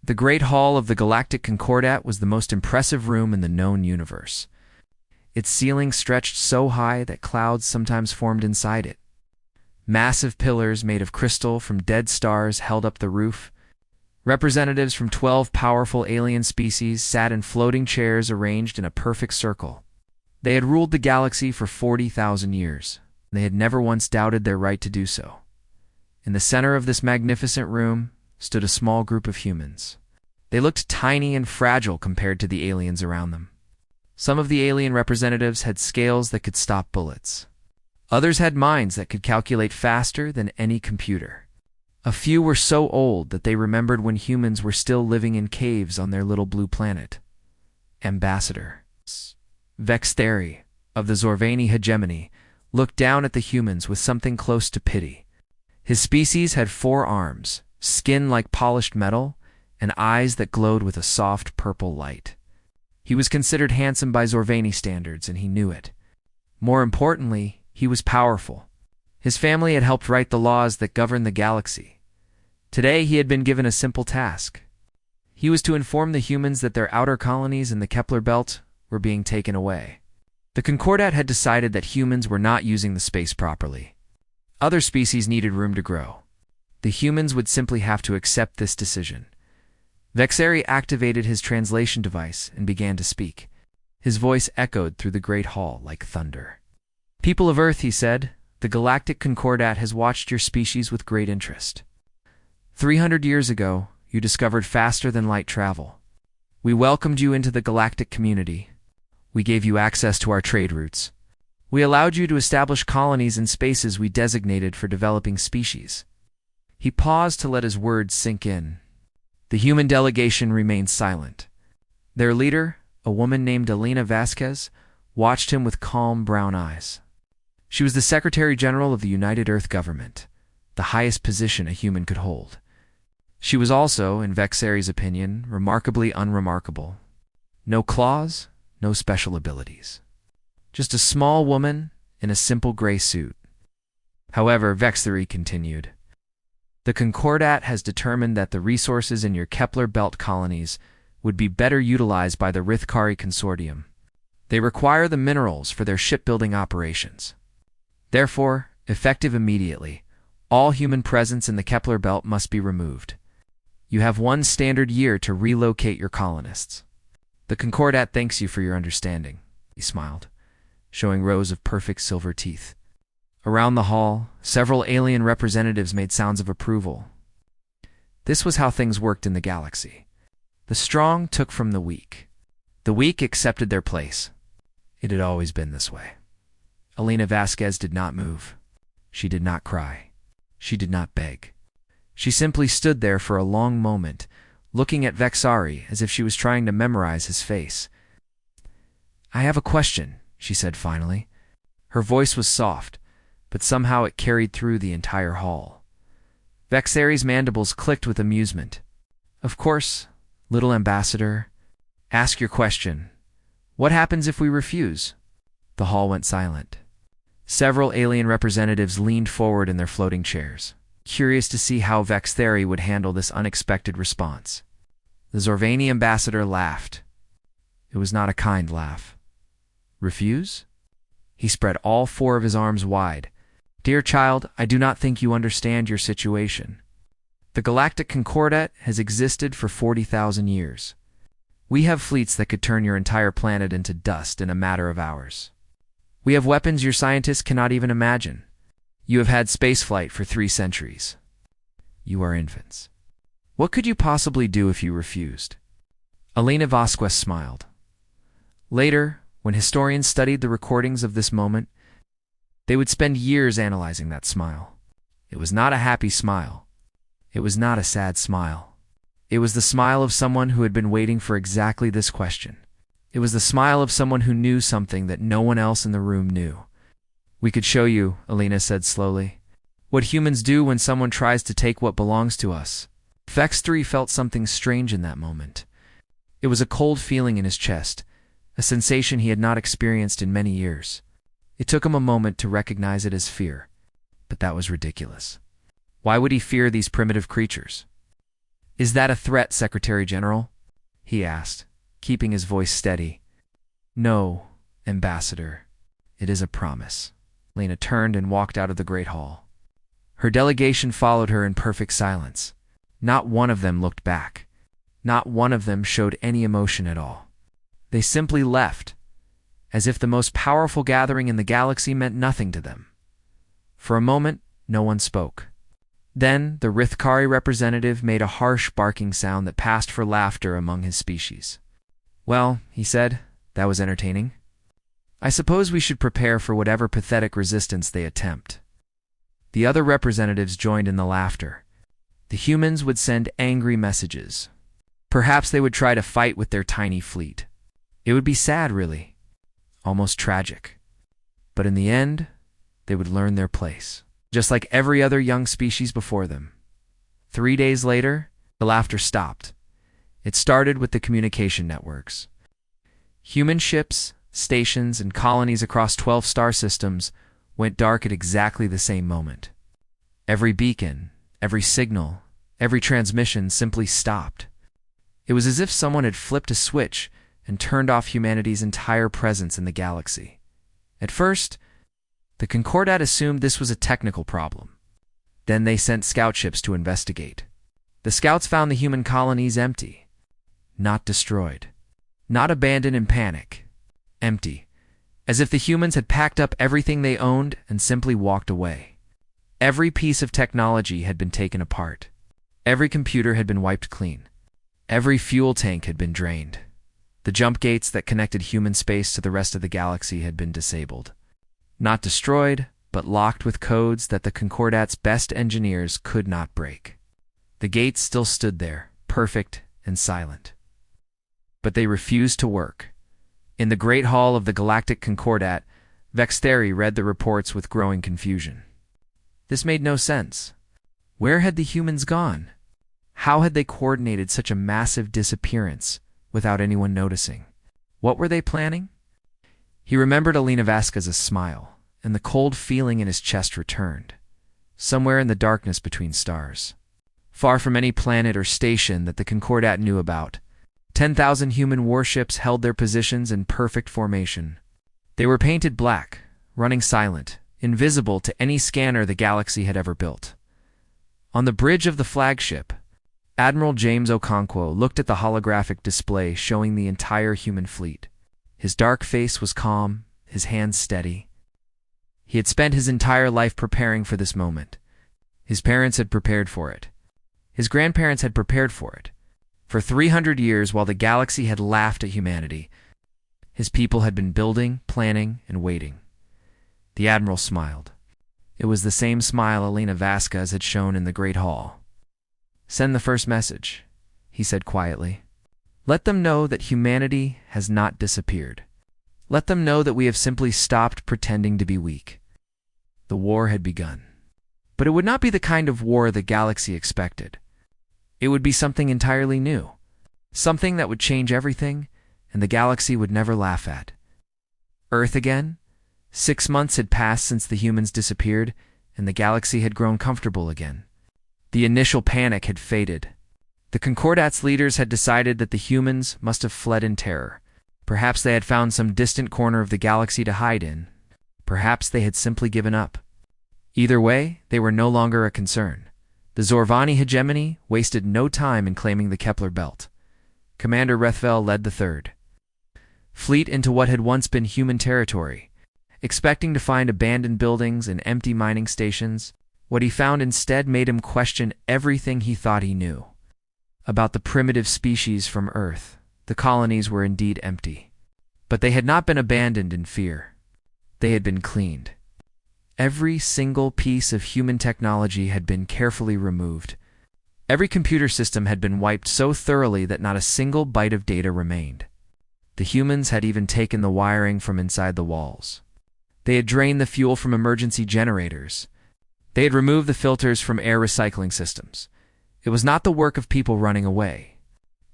The Great Hall of the Galactic Concordat was the most impressive room in the known universe. Its ceiling stretched so high that clouds sometimes formed inside it. Massive pillars made of crystal from dead stars held up the roof. Representatives from 12 powerful alien species sat in floating chairs arranged in a perfect circle. They had ruled the galaxy for 40,000 years. They had never once doubted their right to do so. In the center of this magnificent room stood a small group of humans. They looked tiny and fragile compared to the aliens around them. Some of the alien representatives had scales that could stop bullets. Others had minds that could calculate faster than any computer. A few were so old that they remembered when humans were still living in caves on their little blue planet. Ambassador Vextheri of the Zorvani hegemony looked down at the humans with something close to pity. His species had 4 arms, skin like polished metal, and eyes that glowed with a soft purple light. He was considered handsome by Zorvani standards, and he knew it. More importantly, he was powerful. His family had helped write the laws that govern the galaxy. Today he had been given a simple task. He was to inform the humans that their outer colonies in the Kepler belt were being taken away. The Concordat had decided that humans were not using the space properly. Other species needed room to grow. The humans would simply have to accept this decision. Vextheri activated his translation device and began to speak. His voice echoed through the great hall like thunder. "People of Earth," he said, "the Galactic Concordat has watched your species with great interest. 300 years ago, you discovered faster-than-light travel. We welcomed you into the galactic community. We gave you access to our trade routes. We allowed you to establish colonies in spaces we designated for developing species." He paused to let his words sink in. The human delegation remained silent. Their leader, a woman named Alina Vasquez, watched him with calm brown eyes. She was the Secretary General of the United Earth Government, the highest position a human could hold. She was also, in Vextheri's opinion, remarkably unremarkable. No claws, no special abilities. Just a small woman in a simple gray suit. However, Vextheri continued, "The Concordat has determined that the resources in your Kepler belt colonies would be better utilized by the Rithkari Consortium. They require the minerals for their shipbuilding operations. Therefore, effective immediately, all human presence in the Kepler belt must be removed. You have 1 standard year to relocate your colonists. The Concordat thanks you for your understanding," he smiled, showing rows of perfect silver teeth. Around the hall, several alien representatives made sounds of approval. This was how things worked in the galaxy. The strong took from the weak. The weak accepted their place. It had always been this way. Alina Vasquez did not move. She did not cry. She did not beg. She simply stood there for a long moment, looking at Vextheri as if she was trying to memorize his face. "I have a question," she said finally. Her voice was soft, but somehow it carried through the entire hall. Vextheri's mandibles clicked with amusement. "Of course, little ambassador. Ask your question. What happens if we refuse?" The hall went silent. Several alien representatives leaned forward in their floating chairs, curious to see how Vextheri would handle this unexpected response. The Zorvani ambassador laughed. It was not a kind laugh. "Refuse?" He spread all 4 of his arms wide. "Dear child, I do not think you understand your situation. The Galactic Concordat has existed for 40,000 years. We have fleets that could turn your entire planet into dust in a matter of hours. We have weapons your scientists cannot even imagine. You have had spaceflight for 3 centuries. You are infants. What could you possibly do if you refused?" Alina Vasquez smiled. Later, when historians studied the recordings of this moment, they would spend years analyzing that smile. It was not a happy smile. It was not a sad smile. It was the smile of someone who had been waiting for exactly this question. It was the smile of someone who knew something that no one else in the room knew. "We could show you," Alina said slowly, "what humans do when someone tries to take what belongs to us." Vextheri felt something strange in that moment. It was a cold feeling in his chest, a sensation he had not experienced in many years. It took him a moment to recognize it as fear, but that was ridiculous. Why would he fear these primitive creatures? "Is that a threat, Secretary General?" he asked, keeping his voice steady. "No, Ambassador. It is a promise." Lena turned and walked out of the Great Hall. Her delegation followed her in perfect silence. Not one of them looked back. Not one of them showed any emotion at all. They simply left, as if the most powerful gathering in the galaxy meant nothing to them. For a moment, no one spoke. Then, the Rithkari representative made a harsh barking sound that passed for laughter among his species. "Well," he said, "that was entertaining. I suppose we should prepare for whatever pathetic resistance they attempt." The other representatives joined in the laughter. The humans would send angry messages. Perhaps they would try to fight with their tiny fleet. It would be sad, really. Almost tragic. But in the end, they would learn their place, just like every other young species before them. 3 days later, the laughter stopped. It started with the communication networks. Human ships, stations, and colonies across 12 star systems went dark at exactly the same moment. Every beacon, every signal, every transmission simply stopped. It was as if someone had flipped a switch and turned off humanity's entire presence in the galaxy. At first, the Concordat assumed this was a technical problem. Then they sent scout ships to investigate. The scouts found the human colonies empty. Not destroyed. Not abandoned in panic. Empty. As if the humans had packed up everything they owned and simply walked away. Every piece of technology had been taken apart. Every computer had been wiped clean. Every fuel tank had been drained. The jump gates that connected human space to the rest of the galaxy had been disabled. Not destroyed, but locked with codes that the Concordat's best engineers could not break. The gates still stood there, perfect and silent. But they refused to work. In the Great Hall of the Galactic Concordat, Vextheri read the reports with growing confusion. This made no sense. Where had the humans gone? How had they coordinated such a massive disappearance without anyone noticing? What were they planning? He remembered Alina Vasquez's smile, and the cold feeling in his chest returned, somewhere in the darkness between stars. Far from any planet or station that the Concordat knew about, 10,000 human warships held their positions in perfect formation. They were painted black, running silent, invisible to any scanner the galaxy had ever built. On the bridge of the flagship, Admiral James Okonkwo looked at the holographic display showing the entire human fleet. His dark face was calm, his hands steady. He had spent his entire life preparing for this moment. His parents had prepared for it. His grandparents had prepared for it. For 300 years, while the galaxy had laughed at humanity, his people had been building, planning, and waiting. The Admiral smiled. It was the same smile Alina Vasquez had shown in the Great Hall. "Send the first message," he said quietly. "Let them know that humanity has not disappeared. Let them know that we have simply stopped pretending to be weak." The war had begun. But it would not be the kind of war the galaxy expected. It would be something entirely new. Something that would change everything, and the galaxy would never laugh at. Earth again? 6 months had passed since the humans disappeared, and the galaxy had grown comfortable again. The initial panic had faded. The Concordat's leaders had decided that the humans must have fled in terror. Perhaps they had found some distant corner of the galaxy to hide in. Perhaps they had simply given up. Either way, they were no longer a concern. The Zorvani hegemony wasted no time in claiming the Kepler belt. Commander Rethvel led the third fleet into what had once been human territory, expecting to find abandoned buildings and empty mining stations. What he found instead made him question everything he thought he knew. About the primitive species from Earth, the colonies were indeed empty. But they had not been abandoned in fear. They had been cleaned. Every single piece of human technology had been carefully removed. Every computer system had been wiped so thoroughly that not a single byte of data remained. The humans had even taken the wiring from inside the walls. They had drained the fuel from emergency generators. They had removed the filters from air recycling systems. It was not the work of people running away.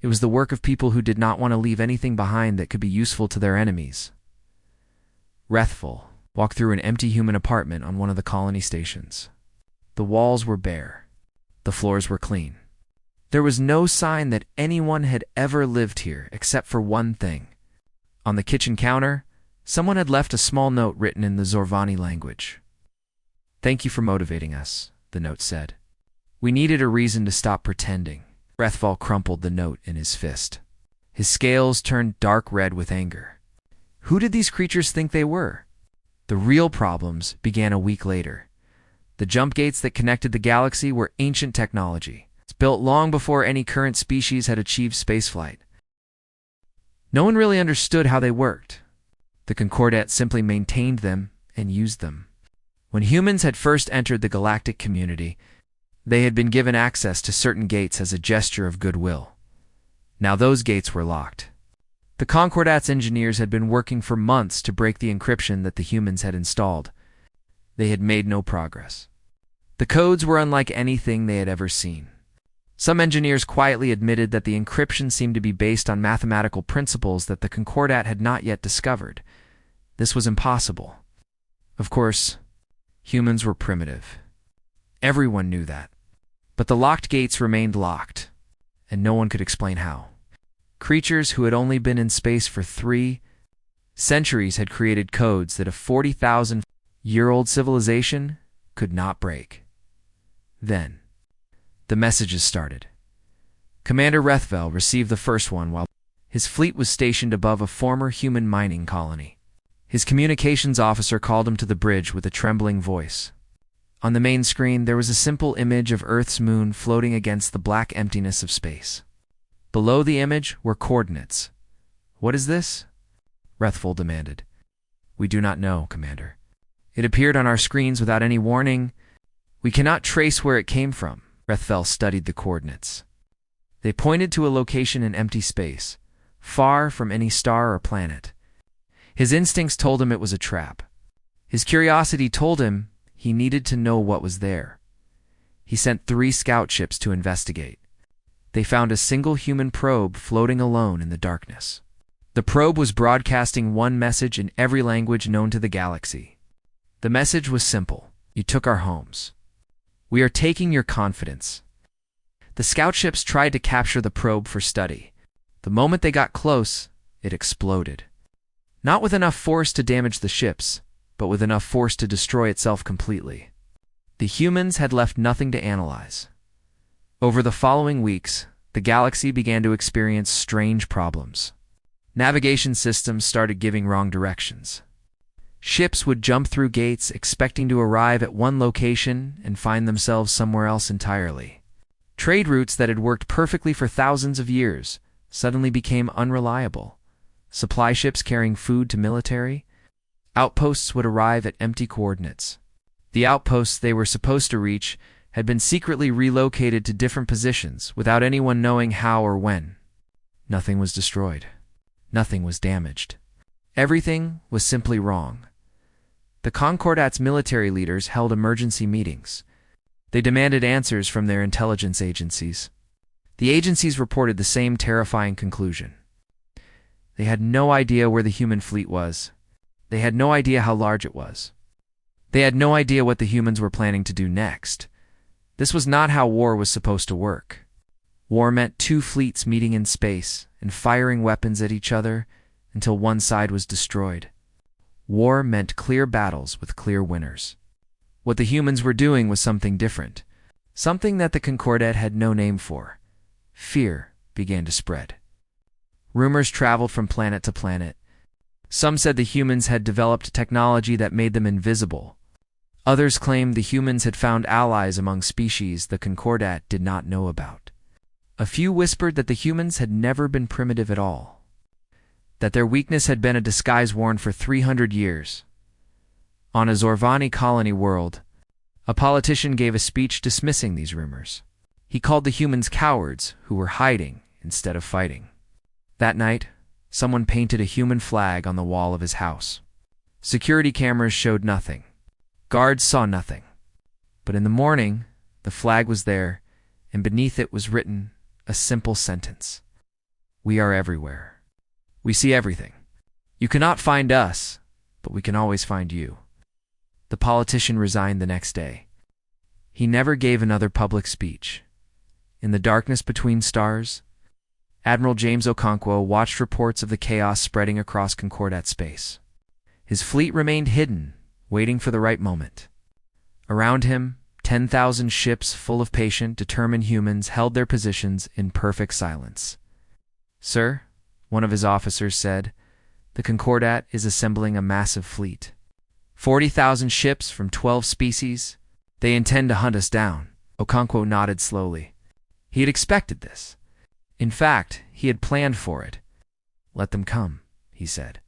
It was the work of people who did not want to leave anything behind that could be useful to their enemies. Rethvel walked through an empty human apartment on one of the colony stations. The walls were bare. The floors were clean. There was no sign that anyone had ever lived here except for one thing. On the kitchen counter, someone had left a small note written in the Zorvani language. "Thank you for motivating us," the note said. "We needed a reason to stop pretending." Rethval crumpled the note in his fist. His scales turned dark red with anger. Who did these creatures think they were? The real problems began a week later. The jump gates that connected the galaxy were ancient technology. It's built long before any current species had achieved spaceflight. No one really understood how they worked. The Concordat simply maintained them and used them. When humans had first entered the galactic community, they had been given access to certain gates as a gesture of goodwill. Now those gates were locked. The Concordat's engineers had been working for months to break the encryption that the humans had installed. They had made no progress. The codes were unlike anything they had ever seen. Some engineers quietly admitted that the encryption seemed to be based on mathematical principles that the Concordat had not yet discovered. This was impossible. Of course, humans were primitive. Everyone knew that. But the locked gates remained locked, and no one could explain how. Creatures who had only been in space for 3 centuries had created codes that a 40,000-year-old civilization could not break. Then, the messages started. Commander Rethval received the first one while his fleet was stationed above a former human mining colony. His communications officer called him to the bridge with a trembling voice. On the main screen, there was a simple image of Earth's moon floating against the black emptiness of space. Below the image were coordinates. "What is this?" Rethval demanded. "We do not know, Commander. It appeared on our screens without any warning. We cannot trace where it came from." Rethval studied the coordinates. They pointed to a location in empty space, far from any star or planet. His instincts told him it was a trap. His curiosity told him he needed to know what was there. He sent 3 scout ships to investigate. They found a single human probe floating alone in the darkness. The probe was broadcasting one message in every language known to the galaxy. The message was simple: "You took our homes. We are taking your confidence." The scout ships tried to capture the probe for study. The moment they got close, it exploded. Not with enough force to damage the ships, but with enough force to destroy itself completely. The humans had left nothing to analyze. Over the following weeks, the galaxy began to experience strange problems. Navigation systems started giving wrong directions. Ships would jump through gates expecting to arrive at one location and find themselves somewhere else entirely. Trade routes that had worked perfectly for thousands of years suddenly became unreliable. Supply ships carrying food to military outposts would arrive at empty coordinates. The outposts they were supposed to reach had been secretly relocated to different positions without anyone knowing how or when. Nothing was destroyed. Nothing was damaged. Everything was simply wrong. The Concordat's military leaders held emergency meetings. They demanded answers from their intelligence agencies. The agencies reported the same terrifying conclusion. They had no idea where the human fleet was. They had no idea how large it was. They had no idea what the humans were planning to do next. This was not how war was supposed to work. War meant 2 fleets meeting in space and firing weapons at each other until one side was destroyed. War meant clear battles with clear winners. What the humans were doing was something different, something that the Concordat had no name for. Fear began to spread. Rumors traveled from planet to planet. Some said the humans had developed technology that made them invisible. Others claimed the humans had found allies among species the Concordat did not know about. A few whispered that the humans had never been primitive at all, that their weakness had been a disguise worn for 300 years. On a Zorvani colony world, a politician gave a speech dismissing these rumors. He called the humans cowards who were hiding instead of fighting. That night, someone painted a human flag on the wall of his house. Security cameras showed nothing. Guards saw nothing. But in the morning, the flag was there, and beneath it was written a simple sentence: "We are everywhere. We see everything. You cannot find us, but we can always find you." The politician resigned the next day. He never gave another public speech. in the darkness between stars, Admiral James Okonkwo watched reports of the chaos spreading across Concordat space. His fleet remained hidden, waiting for the right moment. Around him, 10,000 ships full of patient, determined humans held their positions in perfect silence. "Sir," one of his officers said, "the Concordat is assembling a massive fleet. 40,000 ships from 12 species. They intend to hunt us down." Okonkwo nodded slowly. He had expected this. In fact, he had planned for it. "Let them come," he said.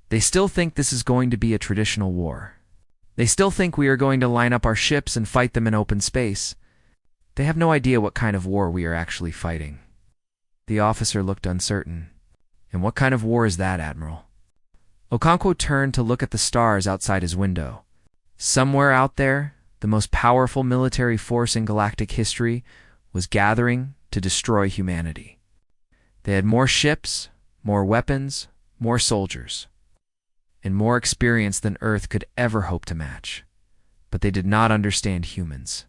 "They still think this is going to be a traditional war. They still think we are going to line up our ships and fight them in open space. They have no idea what kind of war we are actually fighting." The officer looked uncertain. "And what kind of war is that, Admiral?" Okonkwo turned to look at the stars outside his window. Somewhere out there, the most powerful military force in galactic history was gathering to destroy humanity. They had more ships, more weapons, more soldiers, and more experience than Earth could ever hope to match. But they did not understand humans.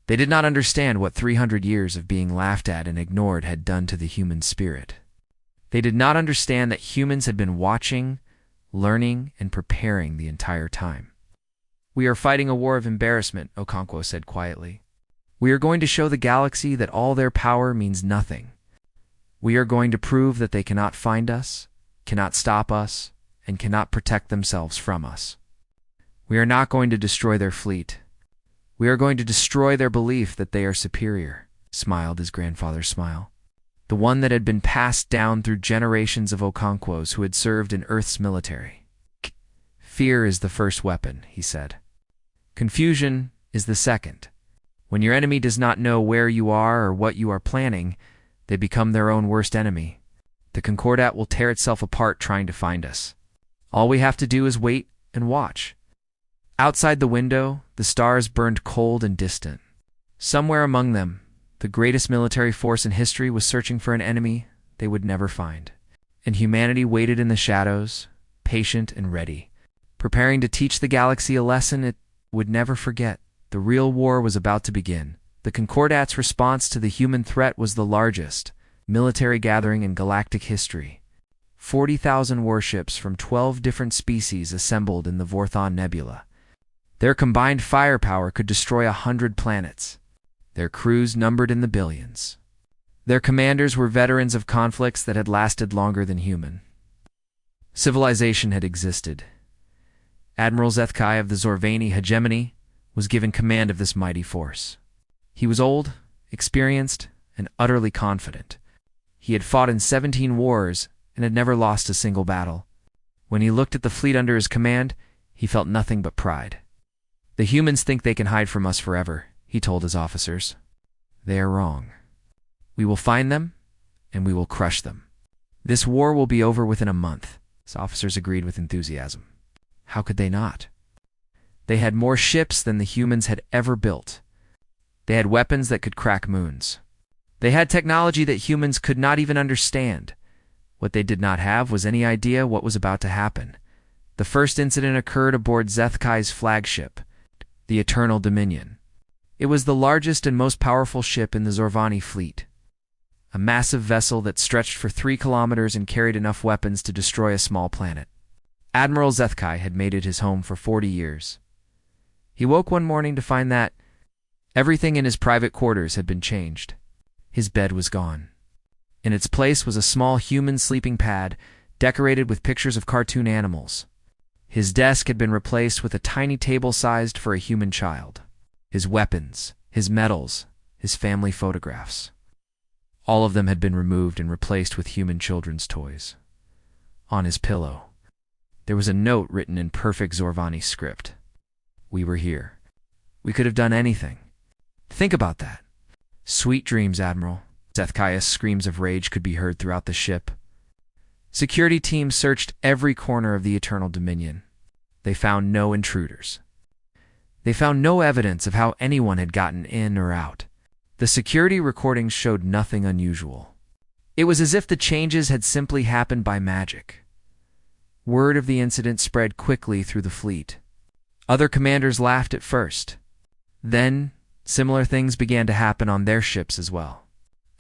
They did not understand what 300 years of being laughed at and ignored had done to the human spirit. They did not understand that humans had been watching, learning, and preparing the entire time. "We are fighting a war of embarrassment," Okonkwo said quietly. "We are going to show the galaxy that all their power means nothing. We are going to prove that they cannot find us, cannot stop us, and cannot protect themselves from us. We are not going to destroy their fleet. We are going to destroy their belief that they are superior," smiled his grandfather's smile, the one that had been passed down through generations of Okonkwos who had served in Earth's military. "Fear is the first weapon," he said. "Confusion is the second. When your enemy does not know where you are or what you are planning, they become their own worst enemy. The Concordat will tear itself apart trying to find us. All we have to do is wait and watch." Outside the window, the stars burned cold and distant. Somewhere among them, the greatest military force in history was searching for an enemy they would never find. And humanity waited in the shadows, patient and ready, preparing to teach the galaxy a lesson it would never forget. The real war was about to begin. The Concordat's response to the human threat was the largest military gathering in galactic history. 40,000 warships from 12 different species assembled in the Vorthon Nebula. Their combined firepower could destroy 100 planets. Their crews numbered in the billions. Their commanders were veterans of conflicts that had lasted longer than human. Civilization had existed. Admiral Zethkai of the Zorvani hegemony was given command of this mighty force. He was old, experienced, and utterly confident. He had fought in 17 wars and had never lost a single battle. When he looked at the fleet under his command, he felt nothing but pride. "The humans think they can hide from us forever," he told his officers. "They are wrong. We will find them, and we will crush them. This war will be over within a month." His officers agreed with enthusiasm. How could they not? They had more ships than the humans had ever built. They had weapons that could crack moons. They had technology that humans could not even understand. What they did not have was any idea what was about to happen. The first incident occurred aboard Zethkai's flagship, the Eternal Dominion. It was the largest and most powerful ship in the Zorvani fleet. A massive vessel that stretched for 3 kilometers and carried enough weapons to destroy a small planet. Admiral Zethkai had made it his home for 40 years. He woke one morning to find that everything in his private quarters had been changed. His bed was gone. In its place was a small human sleeping pad decorated with pictures of cartoon animals. His desk had been replaced with a tiny table sized for a human child. His weapons, his medals, his family photographs. All of them had been removed and replaced with human children's toys. On his pillow, there was a note written in perfect Zorvani script. "We were here. We could have done anything. Think about that." "Sweet dreams, Admiral." Zethkai's screams of rage could be heard throughout the ship. Security teams searched every corner of the Eternal Dominion. They found no intruders. They found no evidence of how anyone had gotten in or out. The security recordings showed nothing unusual. It was as if the changes had simply happened by magic. Word of the incident spread quickly through the fleet. Other commanders laughed at first. Then, similar things began to happen on their ships as well.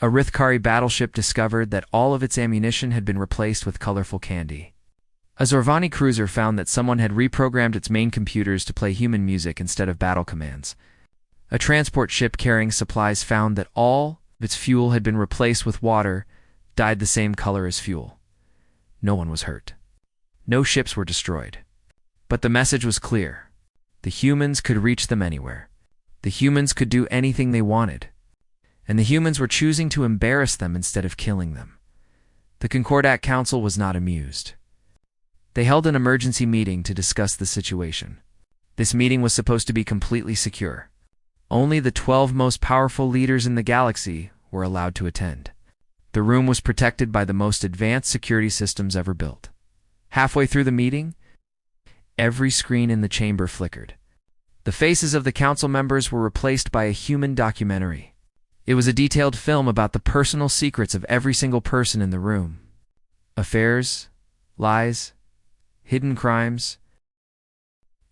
A Rithkari battleship discovered that all of its ammunition had been replaced with colorful candy. A Zorvani cruiser found that someone had reprogrammed its main computers to play human music instead of battle commands. A transport ship carrying supplies found that all of its fuel had been replaced with water, dyed the same color as fuel. No one was hurt. No ships were destroyed. But the message was clear. The humans could reach them anywhere. The humans could do anything they wanted. And the humans were choosing to embarrass them instead of killing them. The Concordat Council was not amused. They held an emergency meeting to discuss the situation. This meeting was supposed to be completely secure. Only the 12 most powerful leaders in the galaxy were allowed to attend. The room was protected by the most advanced security systems ever built. Halfway through the meeting, every screen in the chamber flickered. The faces of the council members were replaced by a human documentary. It was a detailed film about the personal secrets of every single person in the room. Affairs, lies, hidden crimes,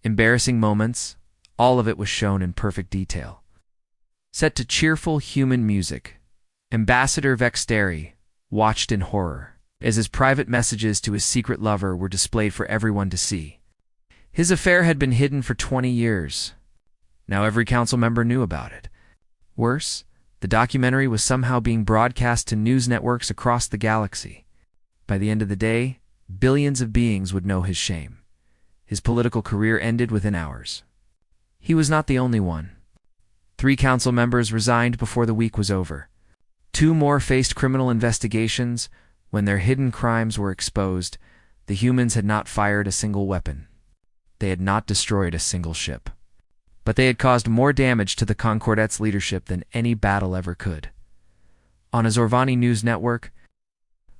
embarrassing moments, all of it was shown in perfect detail. Set to cheerful human music, Ambassador Vexteri watched in horror as his private messages to his secret lover were displayed for everyone to see. His affair had been hidden for 20 years. Now every council member knew about it. Worse, the documentary was somehow being broadcast to news networks across the galaxy. By the end of the day, billions of beings would know his shame. His political career ended within hours. He was not the only one. 3 council members resigned before the week was over. 2 more faced criminal investigations. When their hidden crimes were exposed, the humans had not fired a single weapon. They had not destroyed a single ship. But they had caused more damage to the Concordat's leadership than any battle ever could. On a Zorvani news network,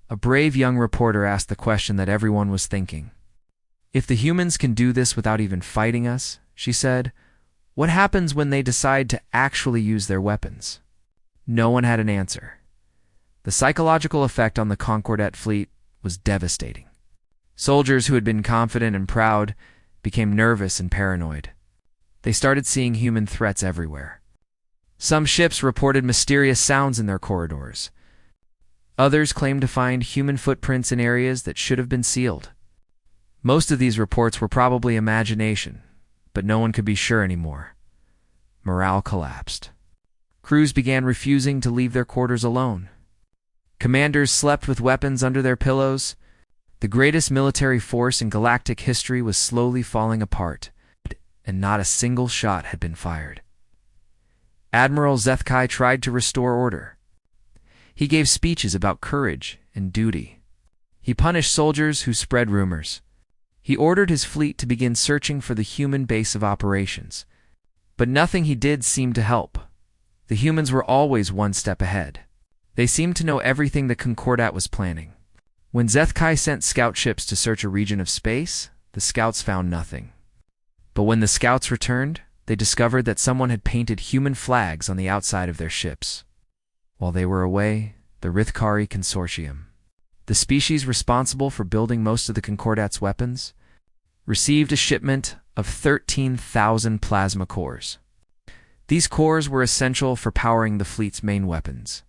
a brave young reporter asked the question that everyone was thinking. If the humans can do this without even fighting us, she said, what happens when they decide to actually use their weapons? No one had an answer. The psychological effect on the Concordat fleet was devastating. Soldiers who had been confident and proud became nervous and paranoid. They started seeing human threats everywhere. Some ships reported mysterious sounds in their corridors. Others claimed to find human footprints in areas that should have been sealed. Most of these reports were probably imagination, but no one could be sure anymore. Morale collapsed. Crews began refusing to leave their quarters alone. Commanders slept with weapons under their pillows. The greatest military force in galactic history was slowly falling apart, and not a single shot had been fired. Admiral Zethkai tried to restore order. He gave speeches about courage and duty. He punished soldiers who spread rumors. He ordered his fleet to begin searching for the human base of operations. But nothing he did seemed to help. The humans were always one step ahead. They seemed to know everything the Concordat was planning. When Zethkai sent scout ships to search a region of space, the scouts found nothing. But when the scouts returned, they discovered that someone had painted human flags on the outside of their ships. While they were away, the Rithkari Consortium, the species responsible for building most of the Concordat's weapons, received a shipment of 13,000 plasma cores. These cores were essential for powering the fleet's main weapons.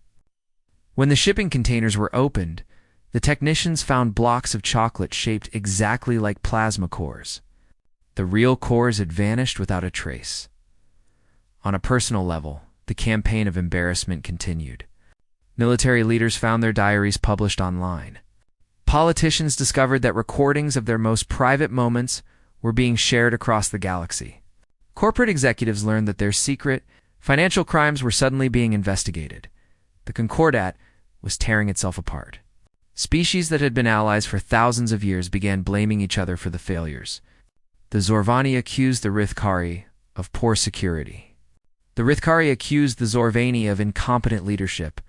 When the shipping containers were opened, the technicians found blocks of chocolate shaped exactly like plasma cores. The real cores had vanished without a trace. On a personal level, the campaign of embarrassment continued. Military leaders found their diaries published online. Politicians discovered that recordings of their most private moments were being shared across the galaxy. Corporate executives learned that their secret, financial crimes were suddenly being investigated. The Concordat was tearing itself apart. Species that had been allies for thousands of years began blaming each other for the failures. The Zorvani accused the Rithkari of poor security. The Rithkari accused the Zorvani of incompetent leadership.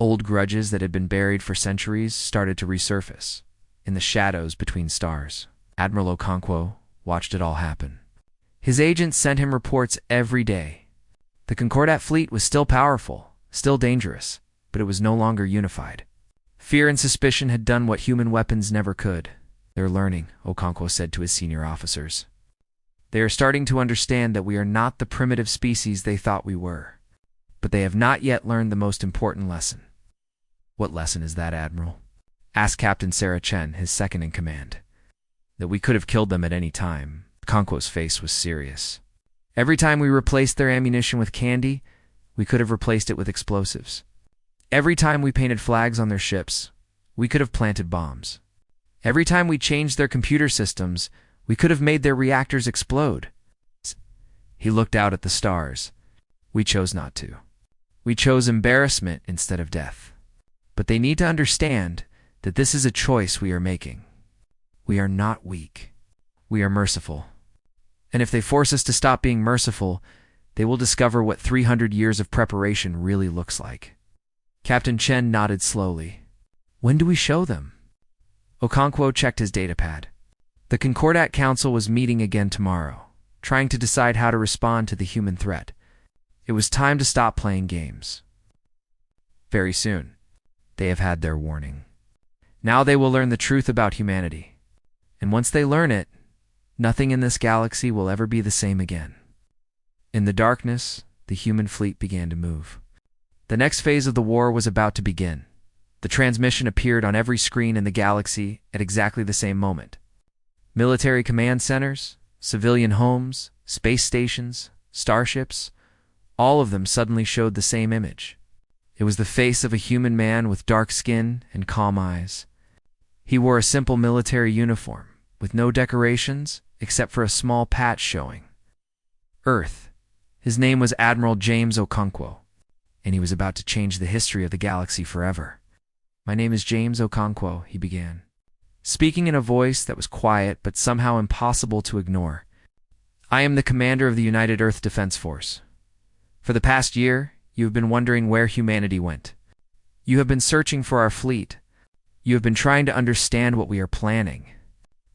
Old grudges that had been buried for centuries started to resurface in the shadows between stars. Admiral Okonkwo watched it all happen. His agents sent him reports every day. The Concordat fleet was still powerful, still dangerous, but it was no longer unified. Fear and suspicion had done what human weapons never could. They're learning, Okonkwo said to his senior officers. They are starting to understand that we are not the primitive species they thought we were. but they have not yet learned the most important lesson. What lesson is that, Admiral? Asked Captain Sarah Chen, his second in command. That we could have killed them at any time. Okonkwo's face was serious. Every time we replaced their ammunition with candy, we could have replaced it with explosives. Every time we painted flags on their ships, we could have planted bombs. Every time we changed their computer systems, we could have made their reactors explode. He looked out at the stars. We chose not to. We chose embarrassment instead of death. But they need to understand that this is a choice we are making. We are not weak. We are merciful. And if they force us to stop being merciful, they will discover what 300 years of preparation really looks like. Captain Chen nodded slowly. When do we show them? Okonkwo checked his datapad. The Concordat Council was meeting again tomorrow, trying to decide how to respond to the human threat. It was time to stop playing games. Very soon, they have had their warning. Now they will learn the truth about humanity. And once they learn it, nothing in this galaxy will ever be the same again. In the darkness, the human fleet began to move. The next phase of the war was about to begin. The transmission appeared on every screen in the galaxy at exactly the same moment. Military command centers, civilian homes, space stations, starships, all of them suddenly showed the same image. It was the face of a human man with dark skin and calm eyes. He wore a simple military uniform, with no decorations except for a small patch showing. Earth. His name was Admiral James Okonkwo, and he was about to change the history of the galaxy forever. My name is James Okonkwo, he began, speaking in a voice that was quiet but somehow impossible to ignore. I am the commander of the United Earth Defense Force. For the past year, you have been wondering where humanity went. You have been searching for our fleet. You have been trying to understand what we are planning.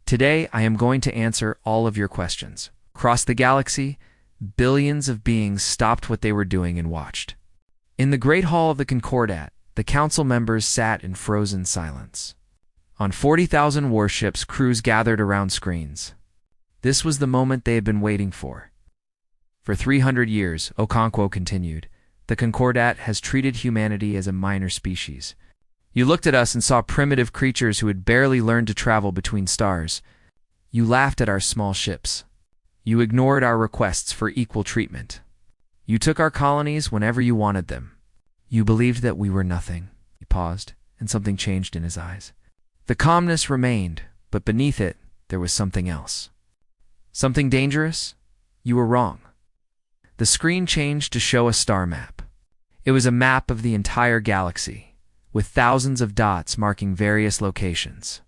Today, I am going to answer all of your questions. Across the galaxy, billions of beings stopped what they were doing and watched. In the Great Hall of the Concordat, the council members sat in frozen silence. On 40,000 warships, crews gathered around screens. This was the moment they had been waiting for. For 300 years, Okonkwo continued, the Concordat has treated humanity as a minor species. You looked at us and saw primitive creatures who had barely learned to travel between stars. You laughed at our small ships. You ignored our requests for equal treatment. You took our colonies whenever you wanted them. You believed that we were nothing. He paused, and something changed in his eyes. The calmness remained, but beneath it, there was something else. Something dangerous? You were wrong. The screen changed to show a star map. It was a map of the entire galaxy, with thousands of dots marking various locations.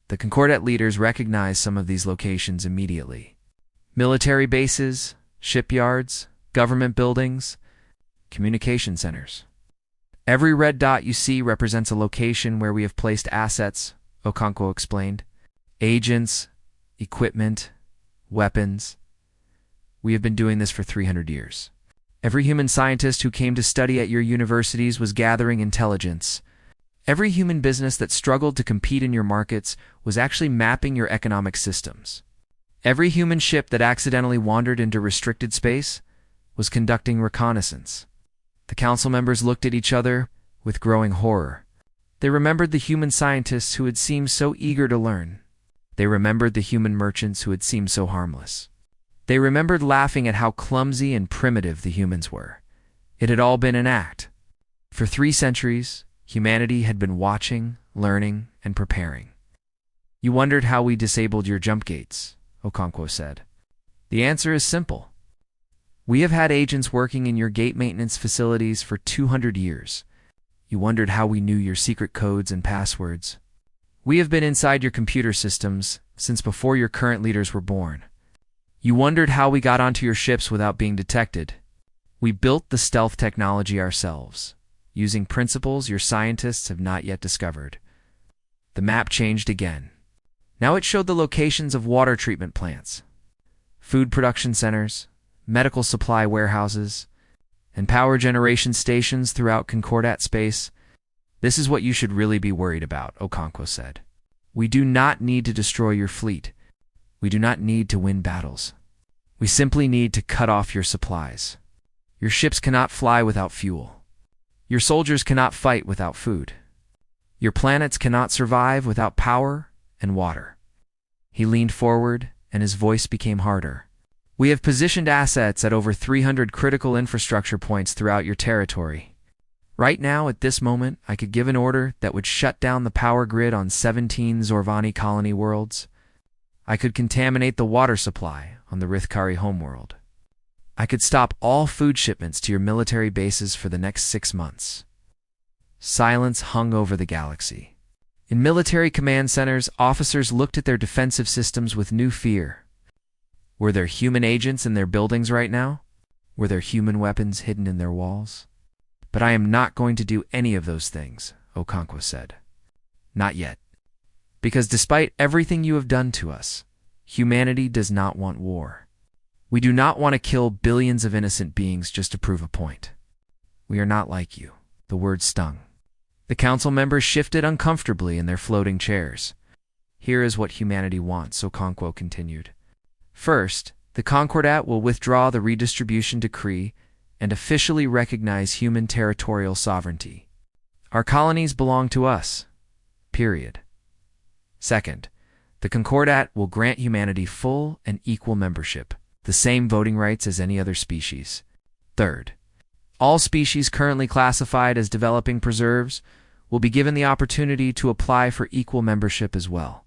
The Concordat leaders recognized some of these locations immediately. Military bases, shipyards, government buildings, communication centers. Every red dot you see represents a location where we have placed assets, Okonkwo explained. Agents, equipment, weapons. We have been doing this for 300 years. Every human scientist who came to study at your universities was gathering intelligence. Every human business that struggled to compete in your markets was actually mapping your economic systems. Every human ship that accidentally wandered into restricted space was conducting reconnaissance. The council members looked at each other with growing horror. They remembered the human scientists who had seemed so eager to learn. They remembered the human merchants who had seemed so harmless. They remembered laughing at how clumsy and primitive the humans were. It had all been an act. For 3 centuries, humanity had been watching, learning, and preparing. You wondered how we disabled your jump gates, Okonkwo said. The answer is simple. We have had agents working in your gate maintenance facilities for 200 years. You wondered how we knew your secret codes and passwords. We have been inside your computer systems since before your current leaders were born. You wondered how we got onto your ships without being detected. We built the stealth technology ourselves, using principles your scientists have not yet discovered. The map changed again. Now it showed the locations of water treatment plants, food production centers, medical supply warehouses, and power generation stations throughout Concordat space. This is what you should really be worried about, Okonkwo said. We do not need to destroy your fleet. We do not need to win battles. We simply need to cut off your supplies. Your ships cannot fly without fuel. Your soldiers cannot fight without food. Your planets cannot survive without power and water." He leaned forward, and his voice became harder. "We have positioned assets at over 300 critical infrastructure points throughout your territory. Right now, at this moment, I could give an order that would shut down the power grid on 17 Zorvani colony worlds. I could contaminate the water supply on the Rithkari homeworld. I could stop all food shipments to your military bases for the next 6 months." Silence hung over the galaxy. In military command centers, officers looked at their defensive systems with new fear. Were there human agents in their buildings right now? Were there human weapons hidden in their walls? "But I am not going to do any of those things," Okonkwo said. "Not yet. Because despite everything you have done to us, humanity does not want war. We do not want to kill billions of innocent beings just to prove a point. We are not like you." The word stung. The council members shifted uncomfortably in their floating chairs. "Here is what humanity wants," Okonkwo continued. "First, the Concordat will withdraw the redistribution decree and officially recognize human territorial sovereignty. Our colonies belong to us. Period. Second, the Concordat will grant humanity full and equal membership, the same voting rights as any other species. Third, all species currently classified as developing preserves will be given the opportunity to apply for equal membership as well."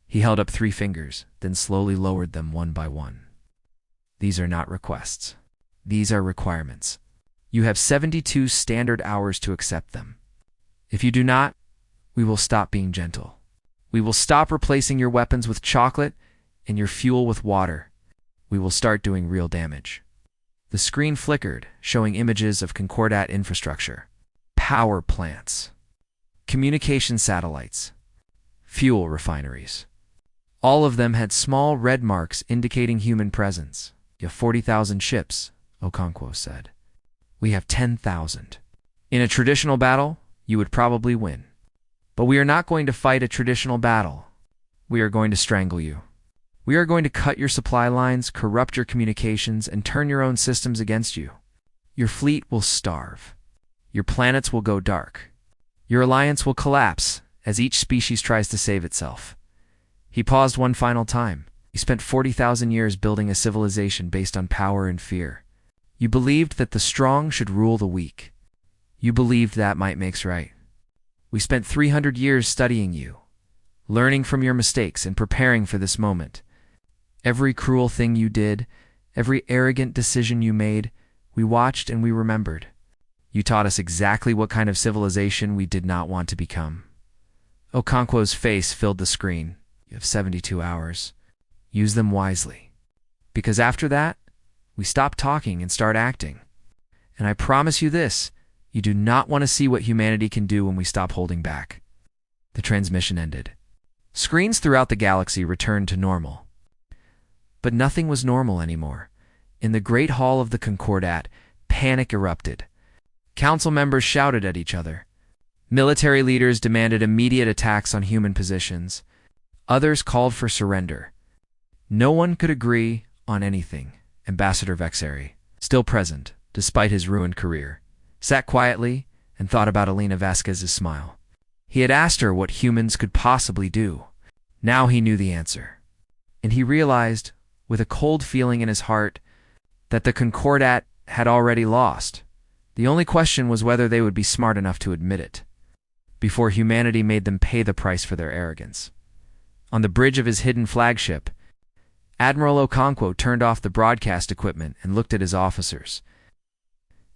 He held up 3 fingers, then slowly lowered them one by one. "These are not requests. These are requirements. You have 72 standard hours to accept them. If you do not, we will stop being gentle. We will stop replacing your weapons with chocolate and your fuel with water. We will start doing real damage." The screen flickered, showing images of Concordat infrastructure, power plants, communication satellites, fuel refineries. All of them had small red marks indicating human presence. "You have 40,000 ships," Okonkwo said. "We have 10,000. In a traditional battle, you would probably win. But we are not going to fight a traditional battle. We are going to strangle you. We are going to cut your supply lines, corrupt your communications, and turn your own systems against you. Your fleet will starve. Your planets will go dark. Your alliance will collapse as each species tries to save itself." He paused one final time. "You spent 40,000 years building a civilization based on power and fear. You believed that the strong should rule the weak. You believed that might makes right. We spent 300 years studying you, learning from your mistakes and preparing for this moment. Every cruel thing you did, every arrogant decision you made, we watched and we remembered. You taught us exactly what kind of civilization we did not want to become." Okonkwo's face filled the screen. "You have 72 hours. Use them wisely. Because after that, we stop talking and start acting. And I promise you this, you do not want to see what humanity can do when we stop holding back." The transmission ended. Screens throughout the galaxy returned to normal. But nothing was normal anymore. In the Great Hall of the Concordat, panic erupted. Council members shouted at each other. Military leaders demanded immediate attacks on human positions. Others called for surrender. No one could agree on anything. Ambassador Vexeri, still present, despite his ruined career, sat quietly and thought about Elena Vasquez's smile. He had asked her what humans could possibly do. Now he knew the answer. And he realized, with a cold feeling in his heart, that the Concordat had already lost. The only question was whether they would be smart enough to admit it, before humanity made them pay the price for their arrogance. On the bridge of his hidden flagship, Admiral Okonkwo turned off the broadcast equipment and looked at his officers.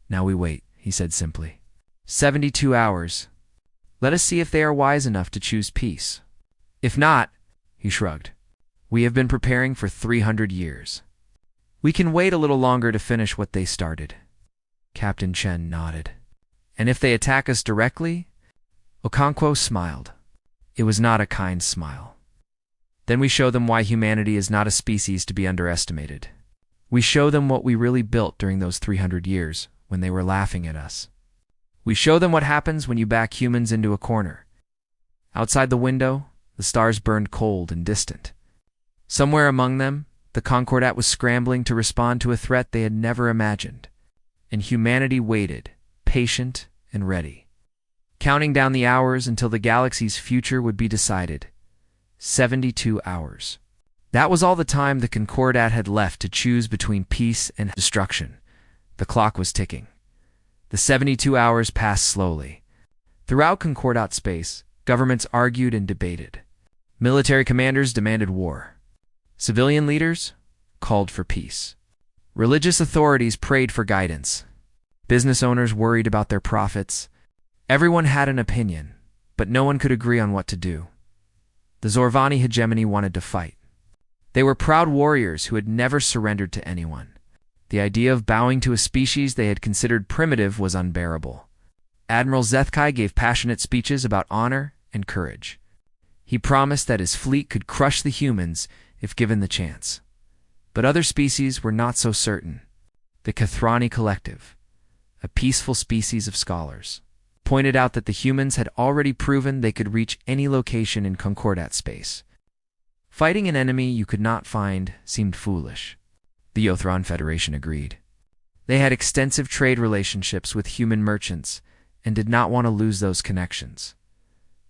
"Now we wait," he said simply. 72 hours. Let us see if they are wise enough to choose peace. If not, he shrugged. We have been preparing for 300 years. We can wait a little longer to finish what they started. Captain Chen nodded. And if they attack us directly? Okonkwo smiled. It was not a kind smile. Then we show them why humanity is not a species to be underestimated. We show them what we really built during those 300 years when they were laughing at us. We show them what happens when you back humans into a corner. Outside the window, the stars burned cold and distant. Somewhere among them, The Concordat was scrambling to respond to a threat they had never imagined, and humanity waited, patient and ready, counting down the hours until the galaxy's future would be decided. 72 hours. That was all the time the Concordat had left to choose between peace and destruction. The clock was ticking. The 72 hours passed slowly. Throughout Concordat space, governments argued and debated. Military commanders demanded war. Civilian leaders called for peace. Religious authorities prayed for guidance. Business owners worried about their profits. Everyone had an opinion, but no one could agree on what to do. The Zorvani hegemony wanted to fight. They were proud warriors who had never surrendered to anyone. The idea of bowing to a species they had considered primitive was unbearable. Admiral Zethkai gave passionate speeches about honor and courage. He promised that his fleet could crush the humans if given the chance. But other species were not so certain. The Kathrani Collective, a peaceful species of scholars, pointed out that the humans had already proven they could reach any location in Concordat space. Fighting an enemy you could not find seemed foolish. The Yothron Federation agreed. They had extensive trade relationships with human merchants and did not want to lose those connections.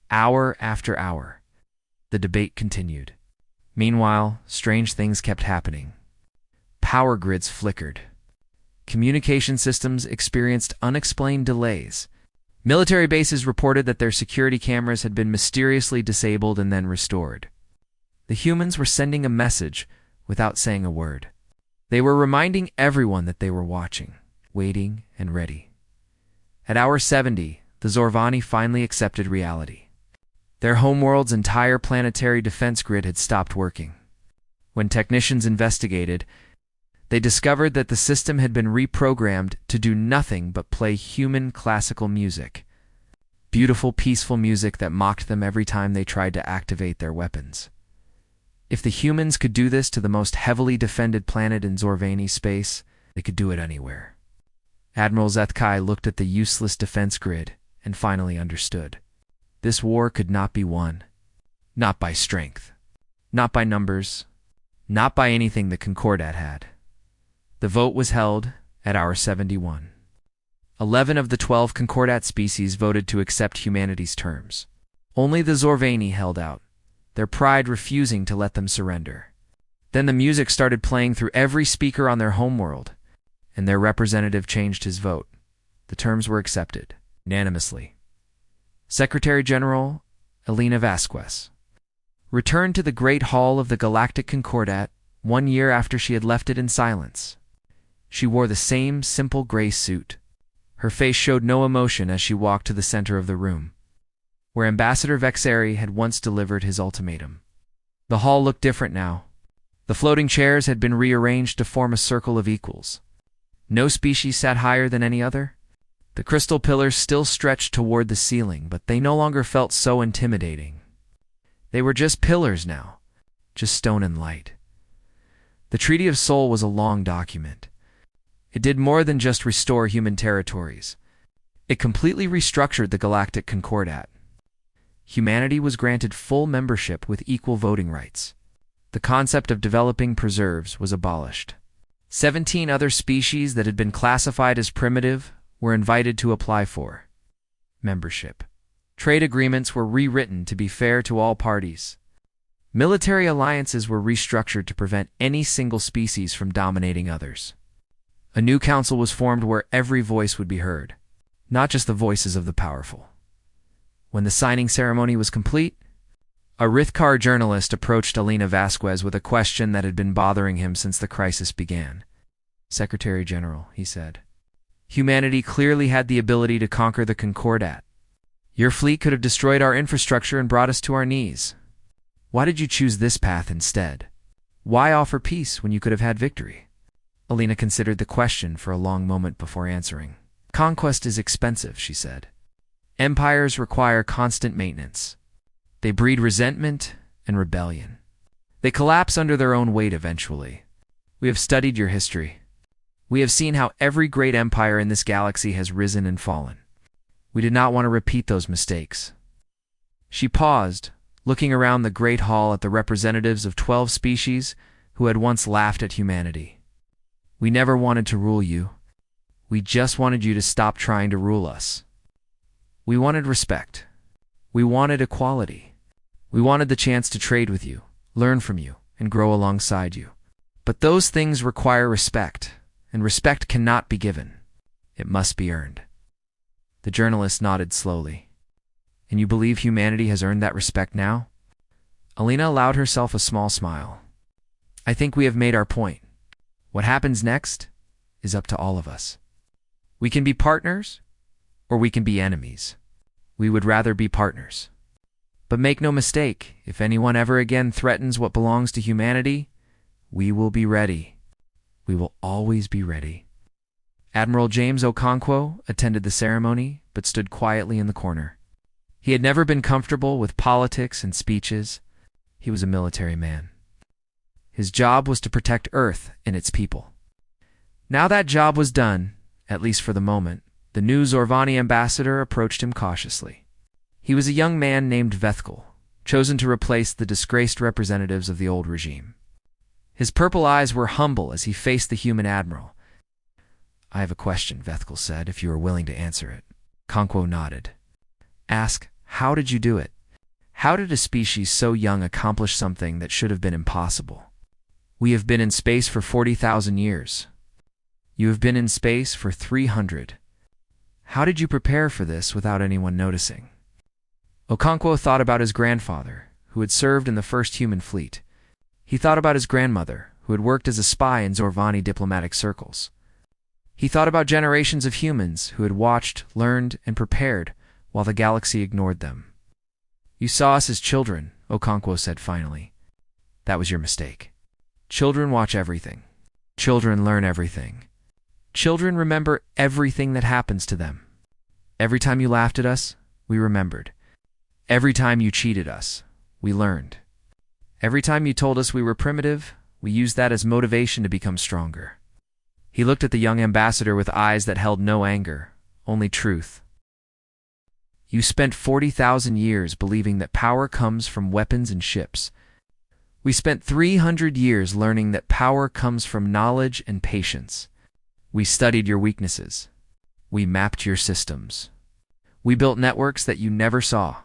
Hour after hour, the debate continued. Meanwhile, strange things kept happening. Power grids flickered. Communication systems experienced unexplained delays. Military bases reported that their security cameras had been mysteriously disabled and then restored. The humans were sending a message without saying a word. They were reminding everyone that they were watching, waiting, and ready. At hour 70, the Zorvani finally accepted reality. Their homeworld's entire planetary defense grid had stopped working. When technicians investigated, they discovered that the system had been reprogrammed to do nothing but play human classical music. Beautiful, peaceful music that mocked them every time they tried to activate their weapons. If the humans could do this to the most heavily defended planet in Zorvani space, they could do it anywhere. Admiral Zethkai looked at the useless defense grid and finally understood. This war could not be won. Not by strength. Not by numbers. Not by anything the Concordat had. The vote was held at hour 71. 11 of the 12 Concordat species voted to accept humanity's terms. Only the Zorvani held out, their pride refusing to let them surrender. Then the music started playing through every speaker on their homeworld, and their representative changed his vote. The terms were accepted, unanimously. Secretary General Elena Vasquez returned to the Great Hall of the Galactic Concordat 1 year after she had left it in silence. She wore the same simple gray suit. Her face showed no emotion as she walked to the center of the room, where Ambassador Vexeri had once delivered his ultimatum. The hall looked different now. The floating chairs had been rearranged to form a circle of equals. No species sat higher than any other. The crystal pillars still stretched toward the ceiling, but they no longer felt so intimidating. They were just pillars now, just stone and light. The Treaty of Soul was a long document. It did more than just restore human territories. It completely restructured the Galactic Concordat. Humanity was granted full membership with equal voting rights. The concept of developing preserves was abolished. 17 other species that had been classified as primitive were invited to apply for membership. Trade agreements were rewritten to be fair to all parties. Military alliances were restructured to prevent any single species from dominating others. A new council was formed where every voice would be heard, not just the voices of the powerful. When the signing ceremony was complete, a Rithkar journalist approached Elena Vasquez with a question that had been bothering him since the crisis began. "Secretary General," he said, "humanity clearly had the ability to conquer the Concordat. Your fleet could have destroyed our infrastructure and brought us to our knees. Why did you choose this path instead? Why offer peace when you could have had victory?" Elena considered the question for a long moment before answering. "Conquest is expensive," she said. "Empires require constant maintenance. They breed resentment and rebellion. They collapse under their own weight eventually. We have studied your history. We have seen how every great empire in this galaxy has risen and fallen. We did not want to repeat those mistakes." She paused, looking around the great hall at the representatives of 12 species who had once laughed at humanity. We never wanted to rule you. We just wanted you to stop trying to rule us. We wanted respect. We wanted equality. We wanted the chance to trade with you, learn from you, and grow alongside you. But those things require respect, and respect cannot be given. It must be earned. The journalist nodded slowly. And you believe humanity has earned that respect now? Alina allowed herself a small smile. I think we have made our point. What happens next is up to all of us. We can be partners, or we can be enemies. We would rather be partners. But make no mistake, if anyone ever again threatens what belongs to humanity, we will be ready. We will always be ready. Admiral James Okonkwo attended the ceremony, but stood quietly in the corner. He had never been comfortable with politics and speeches. He was a military man. His job was to protect Earth and its people. Now that job was done, at least for the moment, the new Zorvani ambassador approached him cautiously. He was a young man named Vethkel, chosen to replace the disgraced representatives of the old regime. His purple eyes were humble as he faced the human admiral. I have a question, Vethkel said, if you are willing to answer it. Okonkwo nodded. Ask, how did you do it? How did a species so young accomplish something that should have been impossible? We have been in space for 40,000 years. You have been in space for 300. How did you prepare for this without anyone noticing? Okonkwo thought about his grandfather, who had served in the first human fleet. He thought about his grandmother, who had worked as a spy in Zorvani diplomatic circles. He thought about generations of humans who had watched, learned, and prepared while the galaxy ignored them. You saw us as children, Okonkwo said finally. That was your mistake. Children watch everything. Children learn everything. Children remember everything that happens to them. Every time you laughed at us, we remembered. Every time you cheated us, we learned. Every time you told us we were primitive, we used that as motivation to become stronger. He looked at the young ambassador with eyes that held no anger, only truth. You spent 40,000 years believing that power comes from weapons and ships. We spent 300 years learning that power comes from knowledge and patience. We studied your weaknesses. We mapped your systems. We built networks that you never saw.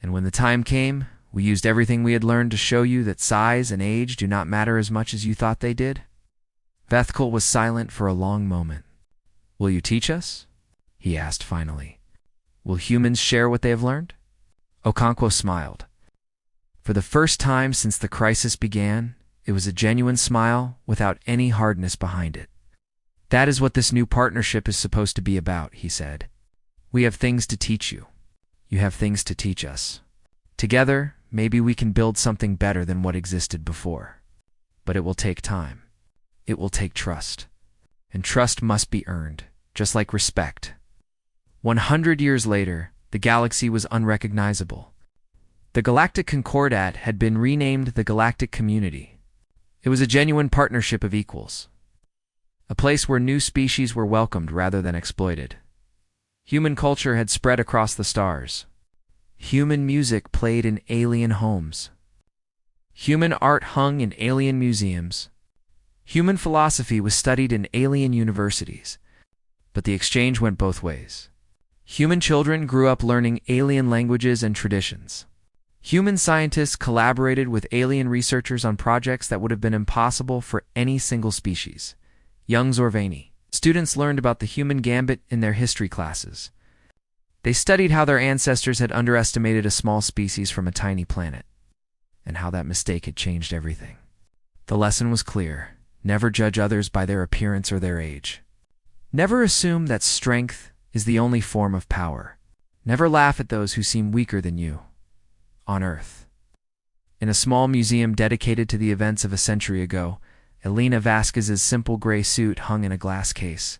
And when the time came, we used everything we had learned to show you that size and age do not matter as much as you thought they did. Vethkel was silent for a long moment. Will you teach us? He asked finally. Will humans share what they have learned? Okonkwo smiled. For the first time since the crisis began, it was a genuine smile without any hardness behind it. That is what this new partnership is supposed to be about, he said. We have things to teach you. You have things to teach us. Together, maybe we can build something better than what existed before. But it will take time. It will take trust. And trust must be earned, just like respect. 100 years later, the galaxy was unrecognizable. The Galactic Concordat had been renamed the Galactic Community. It was a genuine partnership of equals. A place where new species were welcomed rather than exploited. Human culture had spread across the stars. Human music played in alien homes. Human art hung in alien museums. Human philosophy was studied in alien universities. But the exchange went both ways. Human children grew up learning alien languages and traditions. Human scientists collaborated with alien researchers on projects that would have been impossible for any single species. Young Zorvani students learned about the human gambit in their history classes. They studied how their ancestors had underestimated a small species from a tiny planet, and how that mistake had changed everything. The lesson was clear. Never judge others by their appearance or their age. Never assume that strength is the only form of power. Never laugh at those who seem weaker than you. On Earth. In a small museum dedicated to the events of a century ago, Elena Vasquez's simple gray suit hung in a glass case.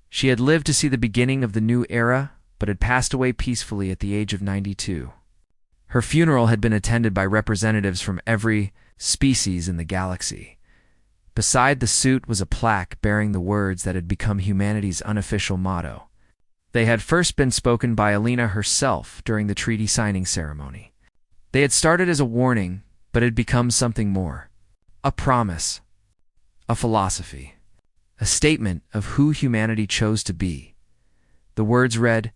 She had lived to see the beginning of the new era, but had passed away peacefully at the age of 92. Her funeral had been attended by representatives from every species in the galaxy. Beside the suit was a plaque bearing the words that had become humanity's unofficial motto. They had first been spoken by Elena herself during the treaty signing ceremony. They had started as a warning, but had become something more. A promise, a philosophy, a statement of who humanity chose to be. The words read,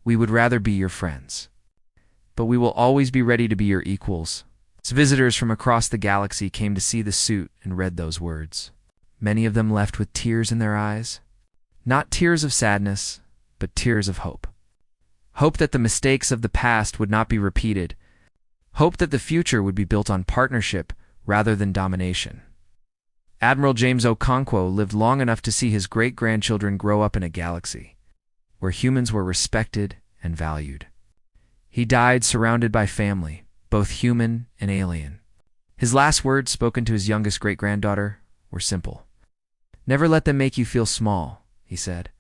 "We would rather be your friends, but we will always be ready to be your equals." As visitors from across the galaxy came to see the suit and read those words, many of them left with tears in their eyes. Not tears of sadness, but tears of hope. Hope that the mistakes of the past would not be repeated. Hope that the future would be built on partnership rather than domination. Admiral James Okonkwo lived long enough to see his great-grandchildren grow up in a galaxy where humans were respected and valued. He died surrounded by family, both human and alien. His last words spoken to his youngest great-granddaughter were simple. "Never let them make you feel small," he said.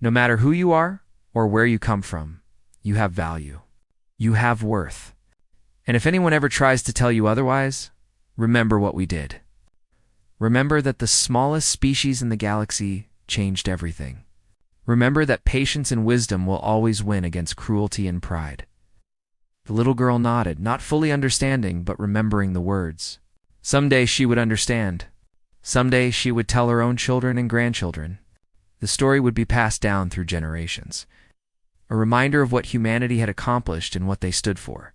"No matter who you are or where you come from, you have value. You have worth. And if anyone ever tries to tell you otherwise, remember what we did. Remember that the smallest species in the galaxy changed everything. Remember that patience and wisdom will always win against cruelty and pride." The little girl nodded, not fully understanding, but remembering the words. Someday she would understand. Someday she would tell her own children and grandchildren. The story would be passed down through generations. A reminder of what humanity had accomplished and what they stood for.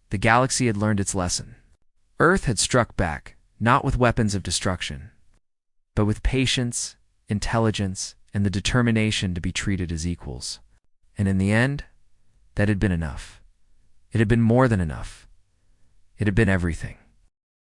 The galaxy had learned its lesson. Earth had struck back, not with weapons of destruction, but with patience, intelligence, and the determination to be treated as equals. And in the end, that had been enough. It had been more than enough. It had been everything.